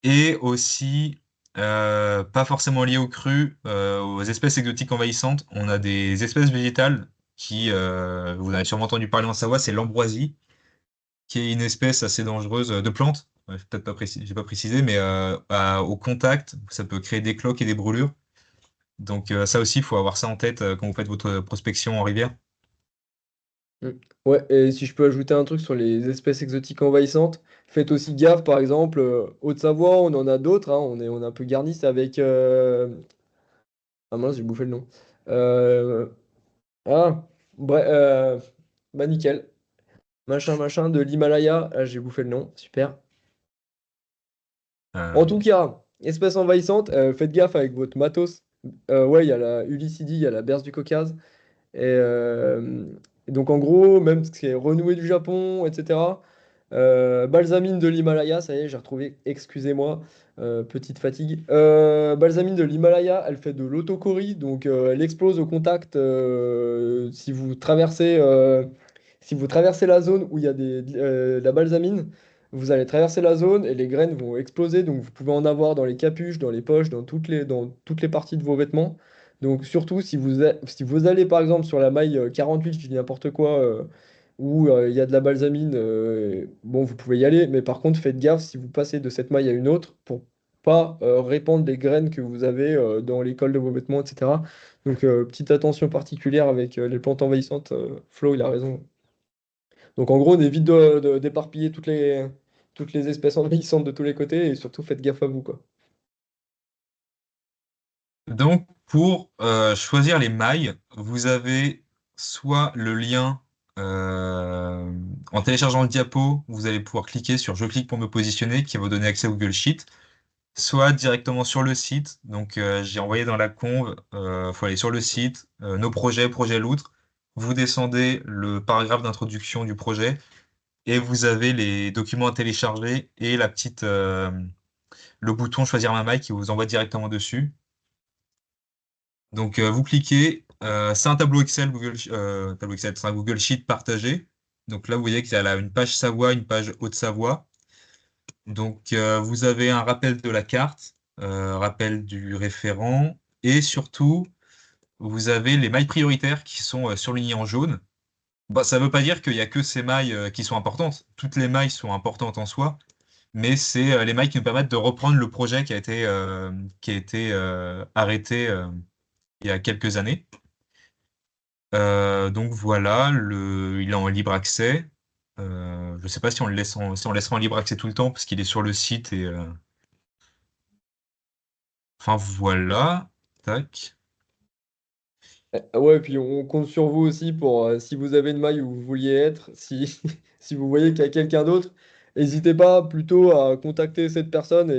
Et aussi, pas forcément lié aux crues, aux espèces exotiques envahissantes, on a des espèces végétales vous en avez sûrement entendu parler en Savoie, c'est l'ambroisie, qui est une espèce assez dangereuse de plante. Ouais, peut-être pas j'ai pas précisé, mais au contact, ça peut créer des cloques et des brûlures. Donc ça aussi, il faut avoir ça en tête quand vous faites votre prospection en rivière. Mm. Ouais, et si je peux ajouter un truc sur les espèces exotiques envahissantes, faites aussi gaffe, par exemple, Haute-Savoie, on en a d'autres, hein, on est un peu garni, c'est avec... Ah mince, j'ai bouffé le nom. Euh, Ah, bref, bah nickel. Machin de l'Himalaya, ah, j'ai bouffé le nom, super. Euh, En tout cas, espèces envahissantes, faites gaffe avec votre matos. Ouais, il y a la Ulyssidy, il y a la Berce du Caucase. Et, euh, et donc en gros, même ce qui est renoué du Japon, etc. Balsamine de l'Himalaya, ça y est, j'ai retrouvé, excusez-moi, petite fatigue. Balsamine de l'Himalaya, elle fait de l'autocorie, donc elle explose au contact si vous traversez la zone où il y a de la balsamine, vous allez traverser la zone et les graines vont exploser, donc vous pouvez en avoir dans les capuches, dans les poches, dans toutes les parties de vos vêtements. Donc surtout si vous allez par exemple sur la maille 48, je dis n'importe quoi, où il y a de la balsamine, bon, vous pouvez y aller, mais par contre, faites gaffe si vous passez de cette maille à une autre pour pas répandre les graines que vous avez dans les cols de vos vêtements, etc. Donc, petite attention particulière avec les plantes envahissantes. Flo, il a raison. Donc, en gros, on évite d'éparpiller toutes les espèces envahissantes de tous les côtés et surtout, faites gaffe à vous, quoi. Donc, pour choisir les mailles, vous avez soit le lien en téléchargeant le diapo, vous allez pouvoir cliquer sur Je clique pour me positionner, qui va vous donner accès à Google Sheet, soit directement sur le site. Donc, j'ai envoyé dans la conve, faut aller sur le site, nos projets, projet Loutre. Vous descendez le paragraphe d'introduction du projet et vous avez les documents à télécharger et le bouton Choisir ma maille qui vous envoie directement dessus. Donc, vous cliquez, c'est un tableau Excel, tableau Excel, c'est un Google Sheet partagé. Donc là, vous voyez qu'il y a là une page Savoie, une page Haute-Savoie. Donc, vous avez un rappel de la carte, rappel du référent, et surtout, vous avez les mailles prioritaires qui sont surlignées en jaune. Bah, ça ne veut pas dire qu'il n'y a que ces mailles qui sont importantes. Toutes les mailles sont importantes en soi, mais c'est les mailles qui nous permettent de reprendre le projet qui a été arrêté il y a quelques années. Donc voilà, il est en libre accès. Je ne sais pas si on si on le laissera en libre accès tout le temps parce qu'il est sur le site et enfin voilà. Tac. Ouais, puis on compte sur vous aussi pour si vous avez une maille où vous vouliez être, si, si vous voyez qu'il y a quelqu'un d'autre, n'hésitez pas plutôt à contacter cette personne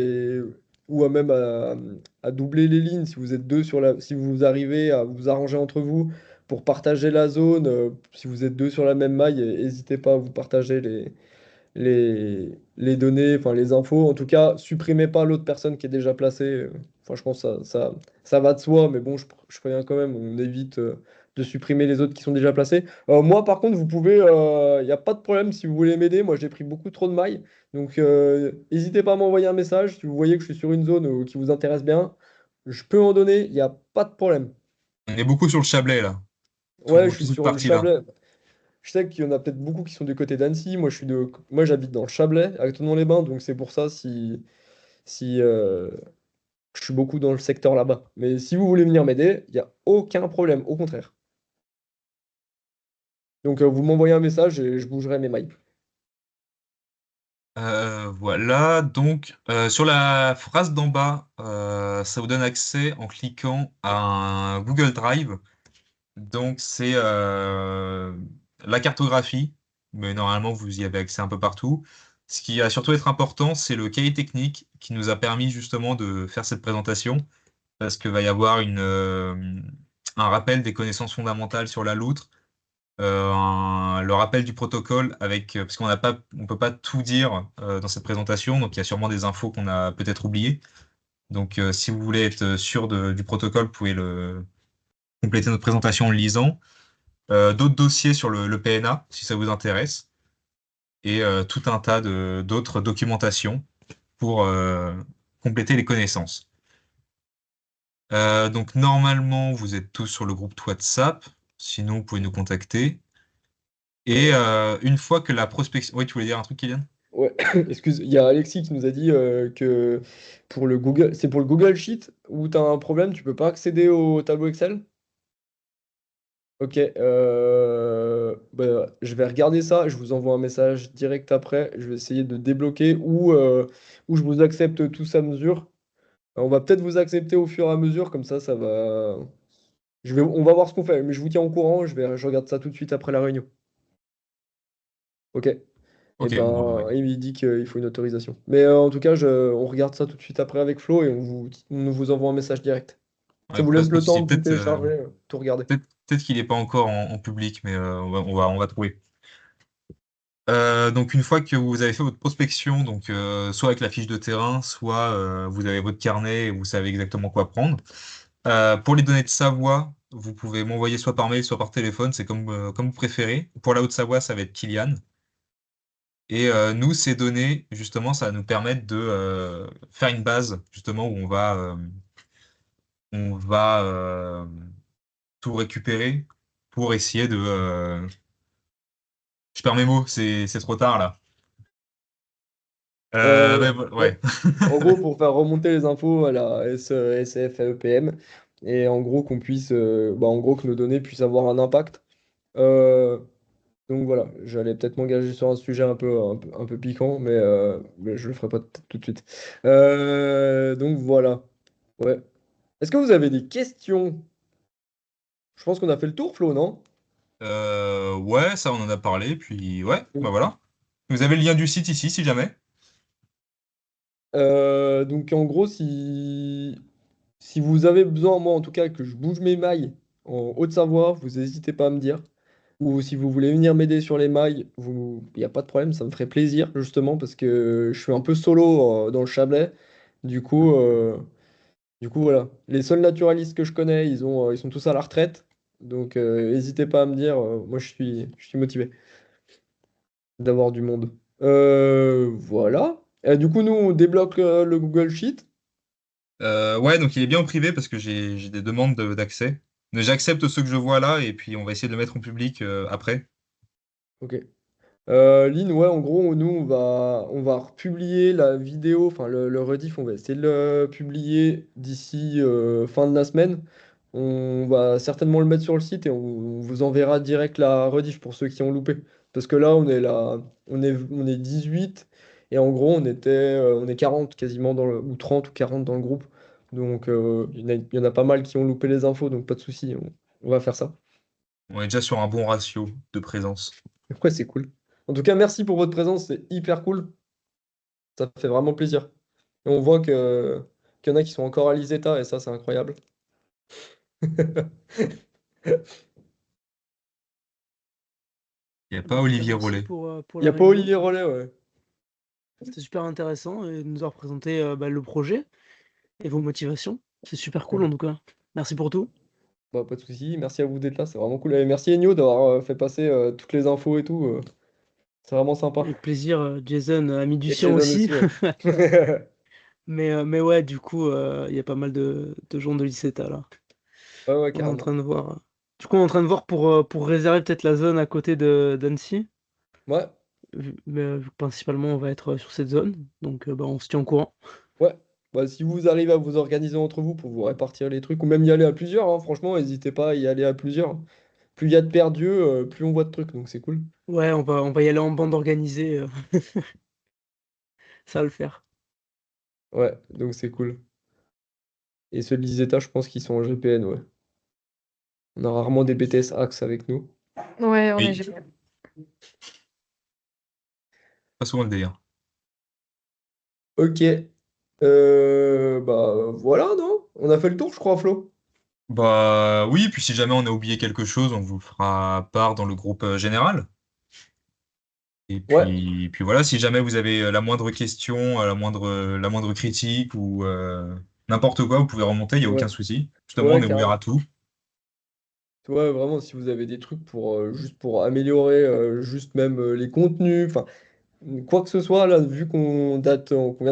ou à même à doubler les lignes si vous êtes deux si vous arrivez à vous arranger entre vous pour partager la zone, si vous êtes deux sur la même maille, n'hésitez pas à vous partager les données, enfin les infos. En tout cas, supprimez pas l'autre personne qui est déjà placée. Franchement, ça va de soi, mais bon, je préviens quand même, on évite de supprimer les autres qui sont déjà placés. Moi, par contre, vous pouvez, il n'y a pas de problème si vous voulez m'aider. Moi, j'ai pris beaucoup trop de mailles. Donc, n'hésitez pas à m'envoyer un message. Si vous voyez que je suis sur une zone qui vous intéresse bien, je peux en donner, il n'y a pas de problème. On est beaucoup sur le Chablais là. Ouais, je suis Toute cette sur le partie-là. Chablais. Je sais qu'il y en a peut-être beaucoup qui sont du côté d'Annecy. Moi, j'habite dans le Chablais, à Tournon-les-Bains, donc c'est pour ça si je suis beaucoup dans le secteur là-bas. Mais si vous voulez venir m'aider, il n'y a aucun problème, au contraire. Donc, vous m'envoyez un message et je bougerai mes mailles. Voilà, donc sur la phrase d'en bas, ça vous donne accès en cliquant à un Google Drive. Donc c'est la cartographie, mais normalement vous y avez accès un peu partout. Ce qui va surtout être important, c'est le cahier technique qui nous a permis justement de faire cette présentation, parce qu'il va y avoir un rappel des connaissances fondamentales sur la loutre, le rappel du protocole parce on peut pas tout dire dans cette présentation, donc il y a sûrement des infos qu'on a peut-être oubliées. Donc si vous voulez être sûr du protocole, vous pouvez compléter notre présentation en le lisant. D'autres dossiers sur le PNA, si ça vous intéresse, et tout un tas d'autres documentations pour compléter les connaissances. Donc normalement, vous êtes tous sur le groupe WhatsApp, sinon vous pouvez nous contacter. Et une fois que la prospection... Oui, tu voulais dire un truc, Kylian? Ouais, excuse, il y a Alexis qui nous a dit que c'est pour le Google Sheet où tu as un problème, tu peux pas accéder au tableau Excel. Ok, bah, je vais regarder ça, je vous envoie un message direct après, je vais essayer de débloquer ou je vous accepte tous à mesure. On va peut-être vous accepter au fur et à mesure, comme ça va. On va voir ce qu'on fait, mais je vous tiens au courant, je regarde ça tout de suite après la réunion. Ok. Et Ok, bon, bah, ben, ouais. il dit qu'il faut une autorisation. Mais en tout cas, on regarde ça tout de suite après avec Flo et on vous envoie un message direct. Ça Ouais, vous laisse pas le de souci. temps de tout télécharger, tout regarder. Peut-être qu'il n'est pas encore en public, mais on va trouver. Donc une fois que vous avez fait votre prospection, donc soit avec la fiche de terrain, soit vous avez votre carnet et vous savez exactement quoi prendre. Pour les données de Savoie, vous pouvez m'envoyer soit par mail, soit par téléphone, c'est comme vous préférez. Pour la Haute-Savoie, ça va être Kylian. Et nous, ces données, justement, ça va nous permettre de faire une base, justement, où on va tout récupérer pour essayer de... Je perds mes mots, c'est trop tard là. Euh, Ouais. En gros, pour faire remonter les infos à la SCF EPM, et en gros qu'on puisse, en gros que nos données puissent avoir un impact. Euh, donc voilà, j'allais peut-être m'engager sur un sujet un peu piquant, mais je le ferai pas tout de suite. Donc voilà. Ouais. Est-ce que vous avez des questions? Je pense qu'on a fait le tour, Flo, non? Ouais, ça on en a parlé, puis ouais, bah voilà. Vous avez le lien du site ici, si jamais. Donc en gros, si vous avez besoin, moi en tout cas, que je bouge mes mailles en Haute-Savoie, vous n'hésitez pas à me dire. Ou si vous voulez venir m'aider sur les mailles, il n'y a pas de problème, ça me ferait plaisir justement parce que je suis un peu solo dans le Chablais. Du coup, euh, du coup voilà. Les seuls naturalistes que je connais, ils sont tous à la retraite. Donc n'hésitez pas à me dire, moi je suis motivé d'avoir du monde. Voilà. Du coup, nous, on débloque le Google Sheet. Ouais, donc il est bien en privé parce que j'ai des demandes d'accès. Mais j'accepte ceux que je vois là et puis on va essayer de le mettre en public après. Ok. Lynn, ouais, en gros, nous, on va republier la vidéo, enfin le rediff, on va essayer de le publier d'ici fin de la semaine. On va certainement le mettre sur le site et on vous enverra direct la rediff pour ceux qui ont loupé. Parce que là, on est 18 et en gros, on est 40 quasiment ou 30 ou 40 dans le groupe. Donc, il y en a pas mal qui ont loupé les infos, donc pas de souci, on va faire ça. On est déjà sur un bon ratio de présence. Ouais, c'est cool. En tout cas, merci pour votre présence, c'est hyper cool. Ça fait vraiment plaisir. Et on voit qu'il y en a qui sont encore à l'ISETA et ça, c'est incroyable. Il n'y a Ah pas bah, en tout cas, Olivier merci Rollet. pour Il n'y la a pas réunion. Olivier Rollet, ouais. C'était super intéressant de nous avoir présenté le projet et vos motivations. C'est super cool en tout cas. Merci pour tout. Bah, pas de souci. Merci à vous d'être là, c'est vraiment cool. Et merci Enio d'avoir fait passer toutes les infos et tout. C'est vraiment sympa. Avec plaisir, Jason, ami du Et sien Jason aussi. aussi, ouais. Mais ouais, du coup, il y a pas mal de gens de l'ICETA là. Ouais, ouais, On est en carrément. train de voir. Du coup, on est en train de voir pour réserver peut-être la zone à côté de d'Annecy. Ouais, Mais vu que principalement, on va être sur cette zone. Donc, bah, on se tient au courant. ouais. Bah, si vous arrivez à vous organiser entre vous pour vous répartir les trucs, ou même y aller à plusieurs, hein, franchement, n'hésitez pas à y aller à plusieurs. Plus il y a de perdus, plus on voit de trucs, donc c'est cool. Ouais, on va y aller en bande organisée. Ça va le faire. Ouais, donc c'est cool. Et ceux de l'ISETA, je pense qu'ils sont en GPN, ouais. On a rarement des BTS Axe avec nous. Ouais, on est Oui, génial. pas souvent le délire. Ok. Voilà, non? On a fait le tour, je crois, Flo. Bah oui, puis si jamais on a oublié quelque chose, on vous fera part dans le groupe général. Et Ouais, puis voilà, si jamais vous avez la moindre question, la moindre critique ou n'importe quoi, vous pouvez remonter, il n'y a aucun ouais, souci. Justement, on ouais, est ouvert à carrément. tout. Ouais, vraiment, si vous avez des trucs pour juste pour améliorer, juste même les contenus, enfin, quoi que ce soit, là, vu qu'on vient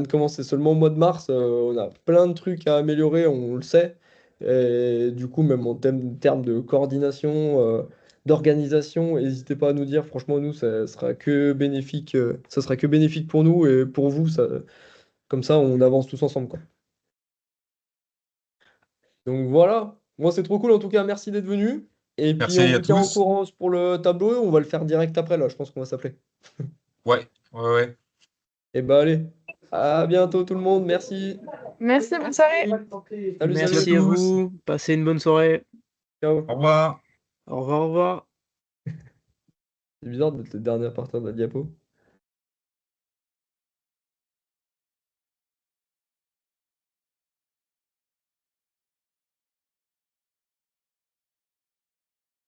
de commencer seulement au mois de mars, on a plein de trucs à améliorer, on le sait. Et du coup, même en termes de coordination, d'organisation, n'hésitez pas à nous dire. Franchement, nous, ça sera que bénéfique pour nous et pour vous. Comme ça, on avance tous ensemble, quoi. Donc voilà. Moi, c'est trop cool. En tout cas, merci d'être venu. Et puis, on Merci à vous tient au tous. courant pour le tableau. On va le faire direct après, là. Je pense qu'on va s'appeler. Ouais, ouais, ouais. Et bah, allez. À bientôt, tout le monde. Merci. Merci, bonne soirée. Salut, Merci à salut. Merci à tous. vous. Passez une bonne soirée. Ciao. Au revoir. Au revoir, au revoir. C'est bizarre d'être le dernier à partir de la diapo.